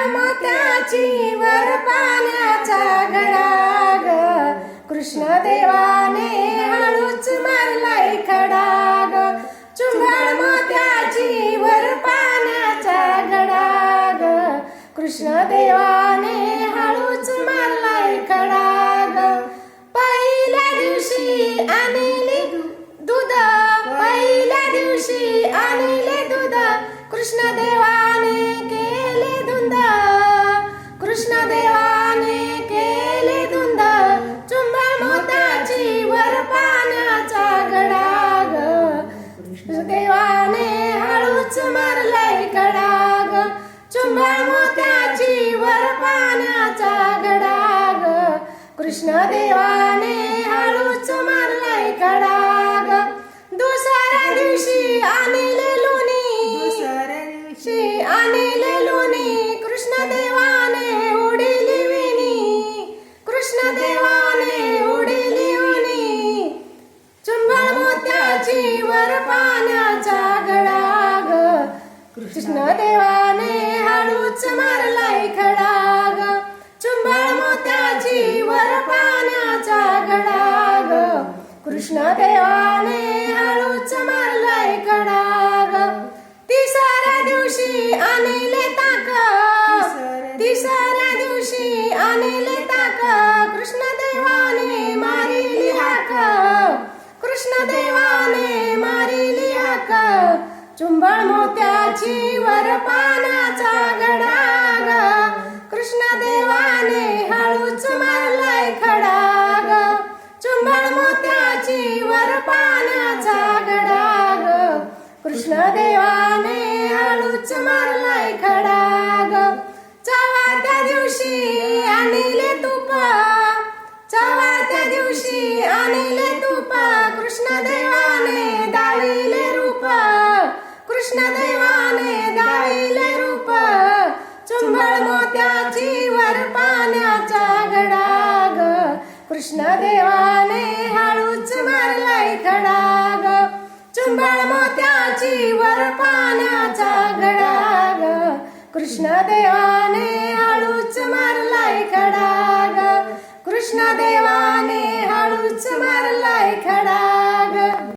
मोत्याची वर पाण्याचा घडा ग, कृष्ण देवाने हळूच मारलाय खडा ग. चुंबळ मोत्याची वर पाण्याचा घडा ग, कृष्ण देवाने हळूच मारलाय खडा ग. पहिल्या दिवशी आणले दूध, पहिल्या दिवशी आणले दूध, कृष्ण देवाने केले धुंद, कृष्ण देवाने केले धुंद. चुंबळ मोत्याची वर पाण्याचा घडा ग, कृष्ण देवाने हळूच मारलाय खडा ग. चुंबळ मोत्याची वर पाण्याचा घडा ग, कृष्ण देवाने हळूच मारलाय खडा ग. दुसऱ्या दिवशी आणले लोणी, दुसऱ्या दिवशी आणले लोणी, कृष्ण देवाने उडीली विणी, कृष्ण देवाने उडीली विणी. चुंबळ मोत्याची वर पाण्याचा घडा ग, कृष्ण देवाने हळूच मारलाय खडा ग. चुंबळ मोत्याची वर पाण्याचा घडा ग, कृष्ण देवाने हळूच मारलाय खडा ग. तिसऱ्या दिवशी आणले ताक, तिसऱ्या दिवशी आणले ताक, कृष्ण देवाने मारिली हाक, कृष्ण देवाने मारिली हाक. चुंबळ मोत्याची वर पाण्याचा घडा ग, कृष्ण देवाने हळूच मारलाय खडा ग. चुंबळ मोत्याची वर पाण्याचा घडा ग, कृष्ण देवाने हळूच मारलाय खडा ग. चौथ्या दिवशी आणले तूप, चौथ्या दिवशी आणले तूप, कृष्ण देवाने दाळीले रूप, कृष्ण देवाने दाळीले रूप. चुंबळ मोत्याची वर पाण्याचा घडा ग, कृष्ण देवाने हळूच मारलाय खडा ग. चुंबळ मोत्याची वर पाण्याचा घडा ग, कृष्ण देवाने हळूच मारलाय खडा ग, कृष्ण देवाने हळूच मारलाय खडा ग.